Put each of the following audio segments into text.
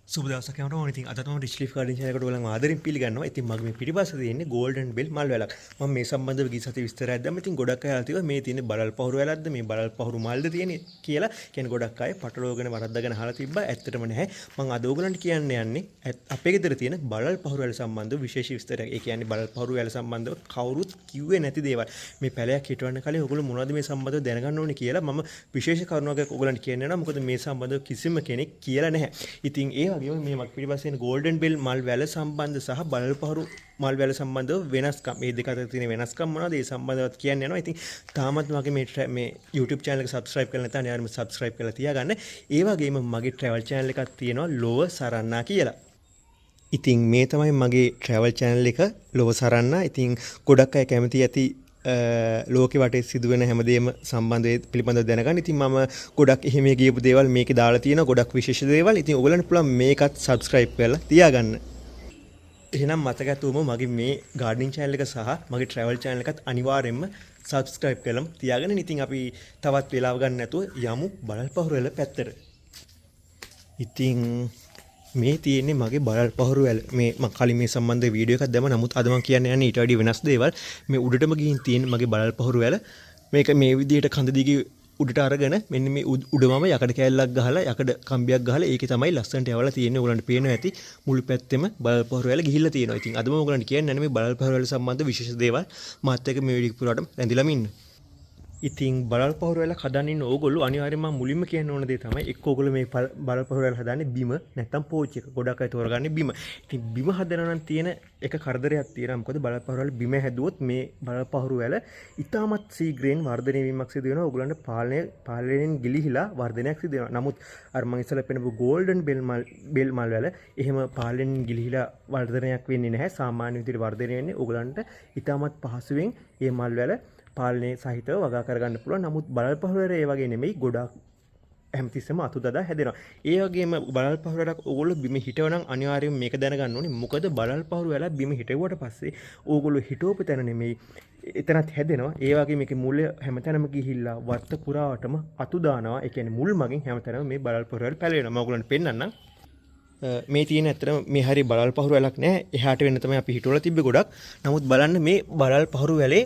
සුබ දවසක් යනකොට ඉතින් අද තමයි රිච් ලීෆ් ගාඩන් channel එකට ඔයගොල්ලන් ආදරෙන් පිළිගන්නවා. ඉතින් මගේ මේ පිටිපස්සේ තියෙන්නේ ගෝල්ඩන් බෙල් මල් වැලක්. මම මේ සම්බන්ධව ගිය සති විස්තරයක් දැම්ම. ඉතින් ගොඩක් අය අහලා තිබ්බා මේ තියෙන්නේ බරල් පහුරු වැලක්ද මේ බරල් පහුරු මල්ද තියෙන්නේ කියලා. කියන්නේ ගොඩක් අය පටලවාගෙන වරද්දාගෙන අහලා තිබ්බා. ඇත්තටම නැහැ. මම අද ඔයගොල්ලන්ට කියන්න යන්නේ අපේ ගෙදර තියෙන බරල් පහුරු වැල සම්බන්ධව විශේෂ විස්තරයක්. ඒ කියන්නේ බරල් පහුරු වැල සම්බන්ධව කවුරුත් කිව්වේ නැති දේවල්. මේ පැලයක් හිටවන්න කලින් ඔයගොල්ලෝ මොනවද මේ සම්බන්ධව දැනගන්න ඕනේ කියලා මම විශේෂ කරුණක් ඔයගොල්ලන්ට කියන්න යනවා. මොකද මේ සම්බන්ධව කිසිම කෙනෙක් කියලා නැහැ. ඉතින් ඒ වගේම මේ මක් පිටිපස්සේ ගෝල්ඩන් බෙල් මල් වැල සම්බන්ධ සහ බරල් පහුරු මල් වැල සම්බන්ධව වෙනස්කම් මේ දෙක අතර තියෙන වෙනස්කම් මොනවද ඒ සම්බන්ධවත් කියන්න යනවා. ඉතින් තාමත් මගේ මේ YouTube channel එක subscribe කරලා නැත්නම් අනිවාර්යයෙන්ම subscribe කරලා තියාගන්න. ඒ වගේම මගේ travel channel එකක් තියෙනවා ලෝව සරන්නා කියලා. ඉතින් මේ තමයි මගේ travel channel එක ලෝව සරන්නා. ඉතින් ගොඩක් අය කැමති ඇති ලෝකෙ වටේ සිදුවෙන හැමදේම සම්බන්ධව පිළිබඳව දැනගන්න. ඉතින් මම ගොඩක් එහෙම ගියපු දේවල් මේකේ දාලා තියෙනවා. ගොඩක් විශේෂ දේවල්. ඉතින් ඔයගලන්ට පුළුවන් මේකත් subscribe කරලා තියාගන්න. එහෙනම් මතක ඇතුවම මගේ මේ gardening channel එක සහ මගේ travel channel එකත් අනිවාර්යයෙන්ම subscribe කරලම තියාගන්න. ඉතින් අපි තවත් වෙලාව ගන්න නැතුව යමු බරල් පහුරු වල පැත්තට. ඉතින් මේ තියෙන්නේ මගේ බරල් පහුරු වැල. මේ මම කලින් මේ සම්බන්ධ වීඩියෝ එකක් දැම්මා. නමුත් අද මම කියන්න යන්නේ ඊට වඩා වෙනස් දේවල්. මේ උඩටම ගිහින් තියෙන මගේ බරල් පහුරු වැල. මේක මේ විදිහට කඳ දිගේ උඩට අරගෙන මෙන්න මේ උඩමම යකඩ කෑල්ලක් ගහලා යකඩ කම්බියක් ගහලා ඒකේ තමයි ලස්සනට යවලා තියෙන්නේ. ඔයගලන්ට පේනවා ඇති මුළු පැත්තෙම බරල් පහුරු වැල ගිහිල්ලා තියෙනවා. ඉතින් අද මම ඔයගලන්ට කියන්නේ මේ බරල් පහුරු වැල සම්බන්ධ විශේෂ දේවල් මාත් එක්ක මේ වීඩියෝ පුරාටම රැඳිලාම ඉන්න. ඉතින් බරල් පහුරු වැල හදන්න ඉන්න ඕගොල්ලෝ අනිවාර්යයෙන්ම මුලින්ම කියන්න ඕන දේ තමයි එක්ක ඕගොල්ලෝ මේ බරල් පහුරු වැල හදන්නේ බිම නැත්තම් පෝච්චි එක. ගොඩක් අය තෝරගන්නේ බිම. ඉතින් බිම හදනවා නම් තියෙන එක කරදරයක් තියෙනවා. මොකද බරල් පහුරු වැල බිම හැදුවොත් මේ බරල් පහුරු වැල ඉතාමත් සීග්‍රේන් වර්ධනය වීමක් සිදු වෙනවා. ඕගොල්ලන්ට පාලනයෙන් ගිලිහිලා වර්ධනයක් සිදු වෙනවා. නමුත් අර මම ඉස්සෙල්ලා පෙන්නපු ගෝල්ඩන් බෙල් මල් වැල එහෙම පාලනයෙන් ගිලිහිලා වර්ධනයක් වෙන්නේ නැහැ. සාමාන්‍ය විදිහට වර්ධනය වෙන්නේ ඕගොල්ලන්ට ඉතාමත් පහසුවෙන් මේ මල් වැල පාලනයේ සහිතව වගා කරගන්න පුළුවන්. නමුත් බරල් පහුරු වැල ඒ වගේ නෙමෙයි. ගොඩක් හැමතිස්සෙම අතු දදා හැදෙනවා. ඒ වගේම බරල් පහුරු වැලක් ඕගොල්ලෝ බිම හිටවනම් අනිවාර්යයෙන් මේක දැනගන්න ඕනේ. මොකද බරල් පහුරු වැල බිම හිටවුවට පස්සේ ඕගොල්ලෝ හිටවපු තැන නෙමෙයි එතනත් හැදෙනවා. ඒ වගේ මේකේ මුල හැමතැනම ගිහිල්ලා වත්ත පුරාවටම අතු දානවා. ඒ කියන්නේ මුල් මගින් හැමතැනම මේ බරල් පහුරු වැල පැලවෙනවා. මම ඔයගොල්ලන්ට පෙන්නන්නම්. මේ තියෙන ඇත්තටම මේ හරිය බරල් පහුරු වැලක් නෑ. එහාට වෙන්න තමයි අපි හිටවලා තිබ්බේ ගොඩක්. නමුත් බලන්න මේ බරල් පහුරු වැලේ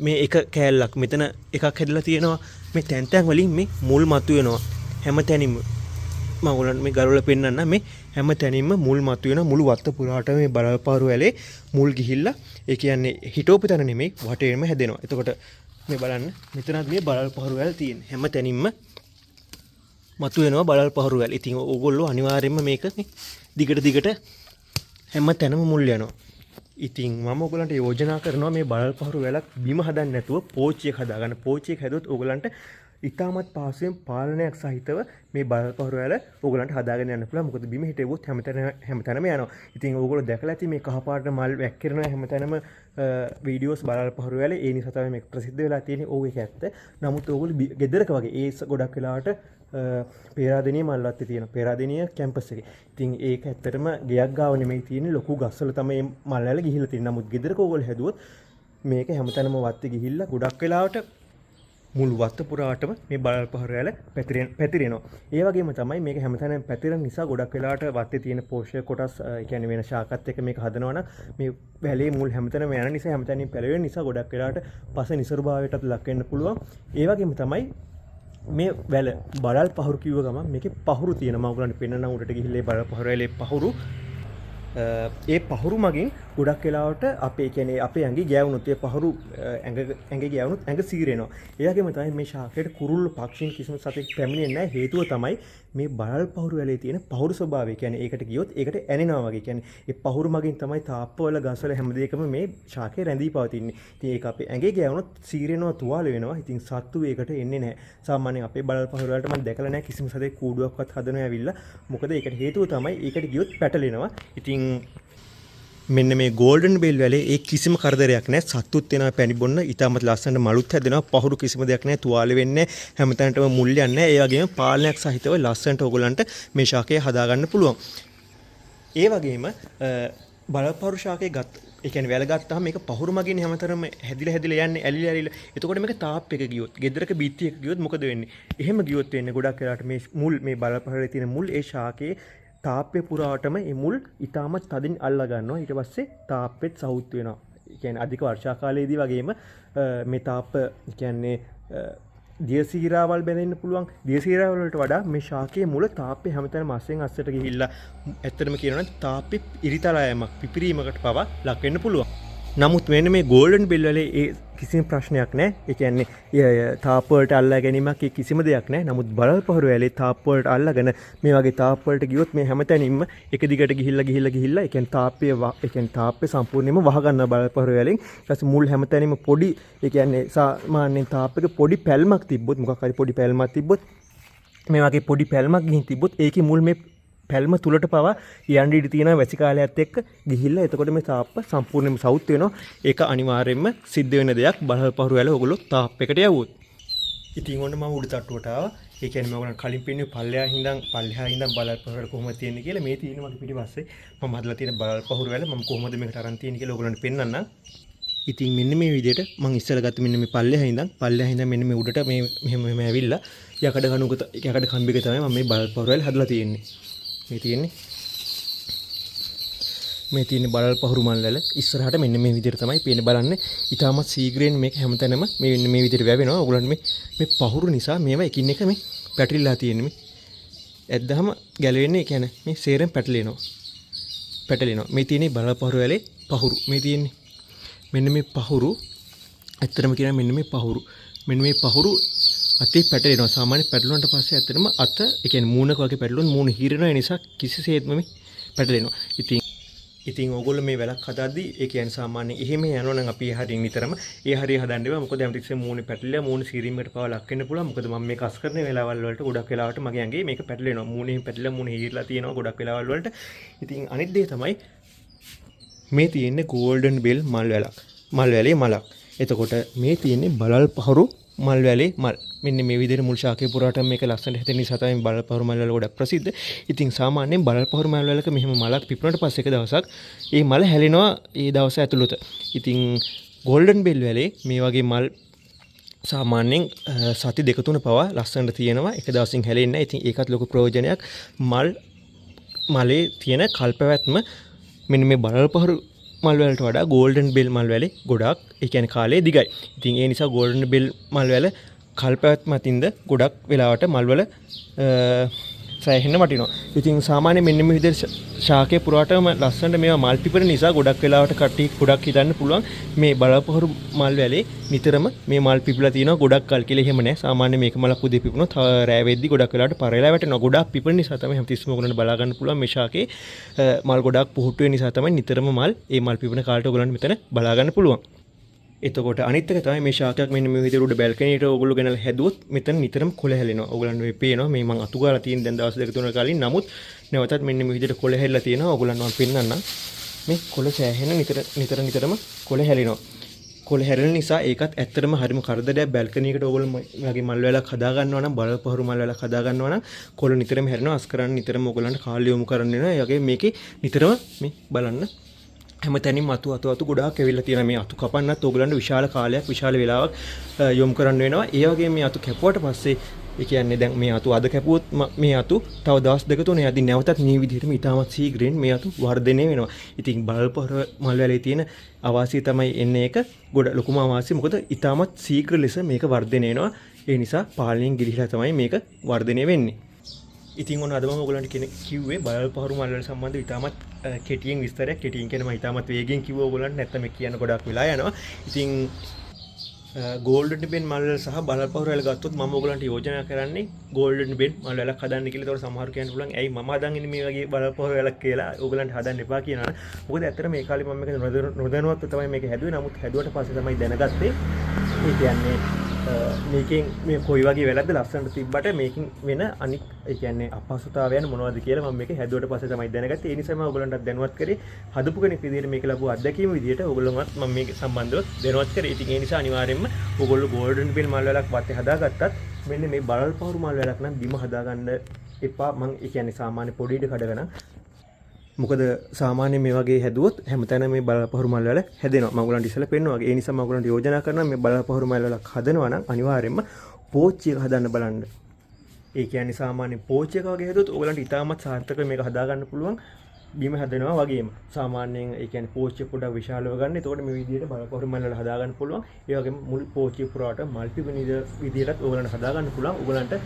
මේ එක කෑල්ලක් මෙතන එකක් හැදලා තියෙනවා. මේ තැන් තැන් වලින් මේ මුල් මතුවෙනවා හැම තැනින්ම. මම ඔයගොල්ලන්ට මේ ගලවලා පෙන්නන්න මේ හැම තැනින්ම මුල් මතුවෙන මුළු වත්ත පුරාට මේ බරල් පහුරු වැලේ මුල් ගිහිල්ලා ඒ කියන්නේ හිටෝපු තැන නෙමෙයි වටේම හැදෙනවා. එතකොට මේ බලන්න මෙතනත් මේ බරල් පහුරු වැල තියෙන හැම තැනින්ම මතුවෙනවා බරල් පහුරු වැල. ඉතින් ඕගොල්ලෝ අනිවාර්යයෙන්ම මේක දිගට හැම තැනම මුල් යනවා. ඉතින් මම ඔයගලන්ට යෝජනා කරනවා මේ බරල් පහුරු වැලක් බිම හදන්න නැතුව පෝච්චියක් හදාගන්න. පෝච්චියක් හැදුවොත් ඔයගලන්ට ඉතාමත් පහසුවෙන් පාලනයක් සහිතව මේ බරල් පහුරු වැල ඔයගලන්ට හදාගෙන යන්න පුළුවන්. මොකද බිම හිටෙවොත් හැමතැනම යනවා. ඉතින් ඔයගොල්ලෝ දැකලා ඇති මේ කහපාට මල් වැක්කිරෙනවා හැමතැනම වීඩියෝස් බරල් පහුරු වැල. ඒ නිසා තමයි මේක ප්‍රසිද්ධ වෙලා තියෙන්නේ. ඕක ඒක ඇත්ත. නමුත් ඔයගොල්ලෝ ගෙදරක වගේ ඒ ගොඩක් වෙලාවට පේරාදෙනිය මල්වත්තේ තියෙන පේරාදෙනිය කැම්පස් එකේ. ඉතින් ඒක ඇත්තටම ගෙයක් ගාව නෙමෙයි තියෙන්නේ. ලොකු ගස්වල තමයි මල් වැල ගිහිල්ලා තියෙන්නේ. නමුත් ගෙදරක ඔයගොල්ලෝ හැදුවොත් මේක හැමතැනම වත්තේ ගිහිල්ලා ගොඩක් වෙලාවට මුළු වත්ත පුරාටම මේ බරල් පහුරු වැල පැතිරෙනවා. ඒ වගේම තමයි මේක හැමතැනම පැතිරෙන නිසා ගොඩක් වෙලාවට වත්තේ තියෙන පෝෂක කොටස් ඒ කියන්නේ වෙන ශාකත් එක්ක මේක හදනවා නම් මේ වැලේ මුල් හැමතැනම යන නිසා හැමතැනින් පැලවෙන නිසා ගොඩක් වෙලාවට පස නිසරුභාවයටත් ලක් වෙන්න පුළුවන්. ඒ වගේම තමයි මේ වැල බරල් පහුරු කිව්ව ගමන් මේකේ පහුරු තියෙනවා. මම ඔයගලන්ට පෙන්නන්න උඩට ගිහිල්ලා බරල් පහුරු වැලේ පහුරු ඒ පහුරු මගින් ගොඩක් වෙලාවට අපේ කියන්නේ අපේ ඇඟේ ගෑවුනොත් ඒ පහුරු ඇඟේ ගෑවුනොත් ඇඟ සීරෙනවා. ඒ වගේම තමයි මේ ශාකයට කුරුල්ල පක්ෂීන් කිසිම සතෙක් පැමිණෙන්නේ නැහැ. හේතුව තමයි මේ බරල් පහුරු වැලේ තියෙන පහුරු ස්වභාවය. කියන්නේ ඒකට ගියොත් ඒකට ඇනෙනවා වගේ. කියන්නේ ඒ පහුරු මගින් තමයි තාප්පවල ගස්වල හැම දෙයකම මේ ශාකේ රැඳී පවතින්නේ. ඉතින් ඒක අපේ ඇඟේ ගෑවුනොත් සීරෙනවා තුවාල වෙනවා. ඉතින් සත්තු ඒකට එන්නේ නැහැ. සාමාන්‍යයෙන් අපේ බරල් පහුරු වලට මම දැකලා නැහැ කිසිම සතෙක් කූඩුවක්වත් හදනවා ඇවිල්ලා. මොකද ඒකට හේතුව තමයි ඒකට ගියොත් පැටලෙනවා. ඉතින් මෙන්න මේ ගෝල්ඩන් බෙල් වැලේ ඒ කිසිම කරදරයක් නැහැ. සත්තුත් එනවා පැණි බොන්න. ඊටමත් ලස්සනට මලුත් හැදෙනවා. පහුරු කිසිම දෙයක් නැහැ. තුවාල වෙන්නේ නැහැ. හැමතැනටම මුල් යන්නේ නැහැ. ඒ වගේම පාලනයක් සහිතව ලස්සනට ඕගොල්ලන්ට මේ ශාකය හදාගන්න පුළුවන්. ඒ වගේම බරල් පහුරු ශාකය ඒ කියන්නේ වැල ගත්තාම මේක පහුරු මගින් හැමතරම හැදිලා යන්නේ ඇලිලා. එතකොට මේක තාප් එක ගියොත්, ගෙදරක බිත්ති එක ගියොත් මොකද වෙන්නේ? එහෙම ගියොත් වෙන්නේ ගොඩක් වෙලාවට මේ මුල් මේ බරල් පහුරේ තියෙන මුල් ඒ ශාකයේ තාප්පේ පුරාටම ඒ මුල් ඊටමත් තදින් අල්ලා ගන්නවා. ඊට පස්සේ තාප්පෙත් සවුත් වෙනවා. ඒ කියන්නේ අධික වර්ෂා කාලයේදී වගේම මේ තාප්ප කියන්නේ දියසීරාවල් බැඳෙන්න පුළුවන්. දියසීරාවල් වලට වඩා මේ ශාකයේ මුල තාප්පේ හැමතැනම අස්සෙන් අස්සට ගිහිල්ලා ඇත්තටම කියනවා නම් තාප්පේ ඉරිතලා යෑමක් පිපිරීමකට පවා ලක් වෙන්න පුළුවන්. නමුත් මෙන්න මේ ගෝල්ඩන් බෙල් වලේ ඒ කිසිම ප්‍රශ්නයක් නැහැ. ඒ කියන්නේ තාප් වලට අල්ලා ගැනීමක් කිසිම දෙයක් නැහැ. නමුත් බලල් පහරු වැලේ තාප් වලට අල්ලාගෙන මේ වගේ තාප් වලට ගියොත් මේ හැමතැනින්ම එක දිගට ගිහිල්ලා ඒ කියන්නේ තාප්පේ සම්පූර්ණයෙන්ම වහ ගන්නවා බලල් පහරු වැලෙන්. ඊට පස්සේ මුල් හැමතැනින්ම පොඩි ඒ කියන්නේ සාමාන්‍යයෙන් තාප් එක පොඩි පැල්මක් තිබ්බොත් මොකක් හරි පොඩි පැල්මක් තිබ්බොත් මේ වගේ පොඩි පැල්මක් ගිහින් තිබ්බොත් ඒකේ මුල් මේ පැල්ම තුලට පවා යන්න ඉඩ තියෙනවා වැසි කාලයත් එක්ක ගිහිල්ලා එතකොට මේ තාප්ප සම්පූර්ණයෙන්ම සවුත් වෙනවා. ඒක අනිවාර්යයෙන්ම සිද්ධ වෙන දෙයක් බලල් පහරු වැල ඔයගොල්ලෝ තාප් එකට යවුවොත්. ඉතින් ඔන්න මම උඩ තට්ටුවට ආවා. ඒ කියන්නේ මම ඔයගොල්ලන් කලින් පෙන්නුවේ පල්ලෙහා ඉඳන් බලල් පහරු වැල කොහොමද තියෙන්නේ කියලා. මේ තියෙන මගේ පිටිපස්සේ මම හදලා තියෙන බලල් පහරු වැල මම කොහොමද මේකට අරන් තියෙන්නේ කියලා ඔයගොල්ලන්ට පෙන්නන්නම්. ඉතින් මෙන්න මේ විදිහට මම ඉස්සෙල්ලා ගත්ත මෙන්න මේ පල්ලෙහා ඉඳන් මෙන්න මේ උඩට මේ මෙහෙම ඇවිල්ලා යකඩ කම්බික තමයි මම මේ බලල් පහරු වැල හදලා තියෙන්නේ. මේ තියෙන්නේ බලල් පහරු මල් වල ඉස්සරහට මෙන්න මේ විදිහට තමයි පේන්නේ බලන්න. ඊටමත් සීග්‍රේන් මේක හැමතැනම මේ විදිහට වැවෙනවා. ඔයගොල්ලන් මේ පහරු නිසා මේවා එකින් එක මේ පැටලිලා තියෙන්නේ. මේ ඇද්දාම ගැලවෙන්නේ කියන්නේ මේ සේරෙන් පැටලෙනවා. මේ තියෙන්නේ බලල් පහරු වලේ පහරු. මේ තියෙන්නේ මෙන්න මේ පහරු. ඇත්තටම කියනවා මෙන්න මේ පහරු අතේ පැටලෙනවා. සාමාන්‍ය පැටලුණාට පස්සේ ඇත්තටම අත ඒ කියන්නේ මූණක වගේ පැටලුණොත් මූණ හීරෙනවා. ඒ නිසා කිසිසේත්ම මේ පැටලෙනවා. ඉතින් ඕගොල්ලෝ මේ වැලක් හදද්දී ඒ කියන්නේ සාමාන්‍යයෙන් එහෙම යනවා නම් අපි හරිය නිතරම ඒ හරිය හදන්න එපා. මොකද හැමතිස්සෙම මූණේ පැටලිලා මූණ සීරීමකට පවා ලක් වෙන්න පුළුවන්. මොකද මම මේක අස් කරන වෙලාවල් වලට ගොඩක් වෙලාවට මගේ ඇඟේ මේක පැටලෙනවා. මූණේ පැටලිලා මූණ හීරලා තියෙනවා ගොඩක් වෙලාවල් වලට. ඉතින් අනිත් දේ තමයි මේ තියෙන්නේ ගෝල්ඩන් බෙල් මල් වැලේ මලක්. එතකොට මේ තියෙන්නේ බලල් පහරු මල් වැලේ මල්. මෙන්න මේ විදිහට මුල් ශාකේ පුරාටම මේක ලස්සනට හැදෙන නිසා තමයි බලල් පහරු මල් වල ගොඩක් ප්‍රසිද්ධ. ඉතින් සාමාන්‍යයෙන් බලල් පහරු මල් වලක මෙහෙම මලක් පිපුණාට පස්සේ එක දවසක් ඒ මල හැලෙනවා ඒ දවස ඇතුළත. ඉතින් ගෝල්ඩන් බෙල් වැලේ මේ වගේ මල් සාමාන්‍යයෙන් සති දෙක තුන පවා ලස්සනට තියෙනවා. එක දවසින් හැලෙන්නේ නැහැ. ඉතින් ඒකත් ලොකු ප්‍රයෝජනයක්. මලේ තියෙන කල්පවැත්ම මෙන්න මේ බලල් පහරු මල් වලට වඩා ගෝල්ඩන් බෙල් මල් වැලේ ගොඩක් ඒ කියන්නේ කාලේ දිගයි. ඉතින් ඒ නිසා ගෝල්ඩන් බෙල් මල් වැල කල්පවැත්ම අතින්ද ගොඩක් වෙලාවට මල් වල සෑහෙන්න වටිනවා. ඉතින් සාමාන්‍යයෙන් මෙන්න මේ විදිහට ශාකේ පුරාටම ලස්සනට මේවා මල් පිපෙන නිසා ගොඩක් වෙලාවට කට්ටිය ගොඩක් හිතන්න පුළුවන් මේ බලල් පහරු මල් වැලේ නිතරම මේ මල් පිපිලා තියෙනවා ගොඩක් කල් කියලා. එහෙම නැහැ. සාමාන්‍යයෙන් මේක මලක් උදේ පිපුණොත් රෑ වෙද්දි ගොඩක් වෙලාවට පරෙලා වැටෙනවා. ගොඩක් පිපෙන නිසා තමයි හැමතිස්සෙම ඔයගොල්ලන්ට බලා ගන්න පුළුවන් මේ ශාකේ මල් ගොඩක් පුහුටු වෙන නිසා තමයි නිතරම ඒ මල් පිපෙන කාලට ඔයගොල්ලන්ට මෙතන බලා ගන්න පුළුවන්. එතකොට අනිත් එක තමයි මේ ශාකයක් මෙන්න මේ විදිහට උඩ බැල්කනියට ඔයගොල්ලෝ ගෙනල්ලා හැදුවොත් මෙතන නිතරම කොළ හැලෙනවා. ඔයගොල්ලන්ට මේ පේනවා මේ මං අතු ගාලා තියෙන දැන් දවස් දෙක තුනක කලින්. නමුත් නැවතත් මෙන්න මේ විදිහට කොළ හැලලා තියෙනවා. ඔයගොල්ලන්ට මම පෙන්නන්නම්. මේ කොළ සෑහෙන නිතරම කොළ හැලෙනවා. කොළ හැලෙන නිසා ඒකත් ඇත්තටම හරිම කරදරයක්. බැල්කනියකට ඔයගොල්ලෝ වගේ මල් වැලක් හදා ගන්නවා නම් බලල් පහරු මල් වැලක් හදා ගන්නවා නම් කොළ නිතරම හැලෙනවා. අස් කරන්න නිතරම ඔයගොල්ලන්ට කාලය යොමු කරන්න වෙනවා. ඒ වගේ මේකේ නිතරම මේ බලන්න හැමතැනින්ම අතු ගොඩාක් ඇවිල්ලා තියෙනවා. මේ අතු කපන්නත් ඕගලන්ට විශාල කාලයක් විශාල වෙලාවක් යොමු කරන්න වෙනවා. ඒ වගේම මේ අතු කැපුවට පස්සේ ඒ කියන්නේ දැන් මේ අතු අද කැපුවොත් මේ අතු තව දවස් දෙක තුන යද්දි නැවතත් මේ විදිහටම ඉතාමත් සීග්‍රෙන් මේ අතු වර්ධනය වෙනවා. ඉතින් බලල් පහරු මල් වැලේ තියෙන අවාසිය තමයි එන්නේ ඒක ගොඩ ලොකුම අවාසිය. මොකද ඉතාමත් සීග්‍ර ලෙස මේක වර්ධනය වෙනවා. ඒ නිසා පාලනයෙන් ගිලිහිලා තමයි මේක වර්ධනය වෙන්නේ. ඉතින් ඔන්න අද මම ඔයගලන්ට කිව්වේ බලල් පහරු මල් වල සම්බන්ධව ඉතාමත් කෙටියෙන් විස්තරයක්. කෙටියෙන් කියන මම ඉතාමත් වේගෙන් කිව්වා ඔයගලන්ට. නැත්නම් මේ කියන්න ගොඩක් වෙලා යනවා. ඉතින් ගෝල්ඩන් බෙන් මල් වල සහ බලල් පහරු වල ගත්තොත් මම ඔයගලන්ට යෝජනා කරන්නේ ගෝල්ඩන් බෙන් මල් වලක් හදන්න කියලා. ඒතකොට සමහර කියන්න පුළුවන් ඇයි මම හදන් ඉන්නේ මේ වගේ බලල් පහරු වලක් කියලා. ඔයගලන්ට හදන්න එපා කියනවා. මොකද ඇත්තට මේ කාලේ මම මේක නොදැනුවත්ව තමයි මේක හැදුවේ. නමුත් හැදුවට පස්සේ තමයි දැනගත්තේ. ඒ කියන්නේ මේකෙන් මේ කොයි වගේ වැලක්ද ලස්සනට තිබ්බට මේකෙන් වෙන අනික් ඒ කියන්නේ අපහසුතාවයන් මොනවද කියලා මම මේක හැදුවට පස්සේ තමයි දැනගත්තේ. ඒ නිසා මම ඔයගලන්ට දැනුවත් කරේ හදපු කෙනෙක් විදිහට මේක ලැබුව අත්දැකීම විදිහට ඔයගොල්ලෝවත් මම මේක සම්බන්ධව දැනුවත් කරේ. ඉතින් ඒ නිසා අනිවාර්යයෙන්ම ඔයගොල්ලෝ ගෝල්ඩන් බෙල් මල් වැලක් වත්තේ හදාගත්තත් මෙන්න මේ බලල් පහරු මල් වැලක් නම් බිම හදාගන්න එපා. මම ඒ කියන්නේ සාමාන්‍ය පොඩි ඉඩ කඩගෙන මොකද සාමාන්‍යයෙන් මේ වගේ හැදුවොත් හැමතැනම මේ බලල් පහරු මල් වල හැදෙනවා. මම ඔයගලන්ට ඉස්සෙල්ලා පෙන්නුවා. ඒ නිසා මම ඔයගලන්ට යෝජනා කරනවා මේ බලල් පහරු මල් වලක් හදනවා නම් අනිවාර්යයෙන්ම පෝච්චි එක හදන්න බලන්න. ඒ කියන්නේ සාමාන්‍ය පෝච් එක වගේ හදුවොත් ඔයගලන්ට ඉතාමත් සාර්ථකව මේක හදා ගන්න පුළුවන්. බිම හදනවා වගේම සාමාන්‍යයෙන් ඒ කියන්නේ පෝච් එක පොඩ්ඩක් විශාලව ගන්න. එතකොට මේ විදිහට බලපහුරු මල් වල හදා ගන්න පුළුවන්. ඒ වගේම මුල් පෝච් එක පුරාට මල්ටි විදිහටත් ඔයගලන්ට හදා ගන්න පුළුවන්. ඔයගලන්ට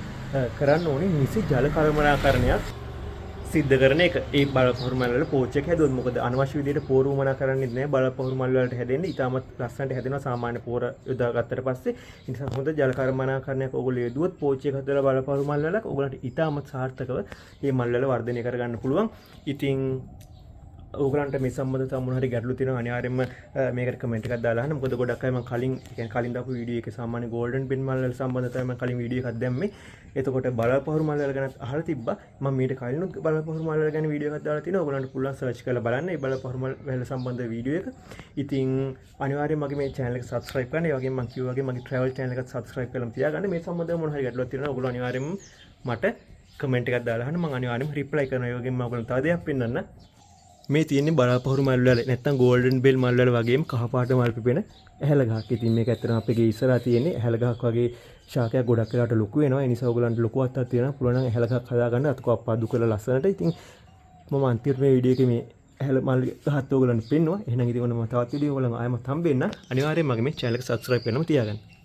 කරන්න ඕනේ නිසි ජල කළමනාකරණයක් සිද්ධ කරන එක. ඒ බලපහුරු මල් වල පෝච් එක හැදුවොත් මොකද අනවශ්‍ය විදිහට පෝරු වමනා කරන්නේ නැහැ. බලපහුරු මල් වලට හැදෙන්නේ ඉතාමත් ලස්සනට හැදෙනවා සාමාන්‍ය පෝර යොදා ගත්තට පස්සේ. ඒ නිසා හොඳ ජල කළමනාකරණයක් ඔයගොල්ලෝ යෙදුවොත් පෝච් එක හදලා බලපහුරු මල් වල ඔයගලන්ට ඉතාමත් සාර්ථකව මේ මල් වල වර්ධනය කර ගන්න පුළුවන්. ඉතින් ඕගලන්ට මේ සම්බන්ධව මොන හරි ගැටලු තියෙනවා අනිවාර්යයෙන්ම මේකට කමෙන්ට් එකක් දාලා අහන්න. මොකද ගොඩක් අය මම කලින් දාපු වීඩියෝ එකේ සාමාන්‍ය golden pen මල් වල සම්බන්ධව මම කලින් වීඩියෝ එකක් දැම්මේ. එතකොට බලපහුරු මල් වල ගැන අහලා තිබ්බා. මම මීට කලිනුත් බලපහුරු මල් වල ගැන වීඩියෝ එකක් දාලා තිනවා. ඔයගලන්ට පුළුවන් සර්ච් කරලා බලන්න මේ බලපහුරු මල් වල සම්බන්ධ වීඩියෝ එක. ඉතින් අනිවාර්යයෙන් මගේ මේ channel එක subscribe කරන්න. ඒ වගේම මම කිව්වා වගේ මගේ travel channel එකත් subscribe කරලා තියාගන්න. මේ සම්බන්ධව මොන හරි ගැටලුවක් තියෙනවා ඔයගොල්ලෝ අනිවාර්යයෙන්ම මට කමෙන්ට් එකක් දාලා අහන්න. මම අනිවාර්යයෙන්ම reply කරනවා. ඒ වගේම මම ඔයගොල්ලන්ට තව දෙයක් පෙන්නන්න. මේ තියෙන්නේ බලපහුරු මල් වල නැත්තම් golden bell මල් වල වගේම කහ පාට මල් පිපෙන ඇහැල ගහක්. ඉතින් මේක ඇත්තටම අපේ ඉස්සරහා තියෙන්නේ ඇහැල ගහක් වගේ ශාකයක් ගොඩක් වෙලාට ලොකු වෙනවා. ඒ නිසා ඔයගලන්ට ලොකු අත්තක් තියෙනවා. පුළුවන් නම් ඇහැල ගහක් හදාගන්න අතක අප්පාදු කරලා ලස්සනට. ඉතින් මම අන්තිමට මේ වීඩියෝ එකේ මේ ඇහැල මල් ගහත් ඔයගලන්ට පෙන්නුවා. එහෙනම් ඉතින් ඔන්න මම තවත් වීඩියෝ වලින් ආයෙමත් හම්බෙන්න. අනිවාර්යයෙන් මගේ මේ channel එක subscribe කරන්නම තියාගන්න.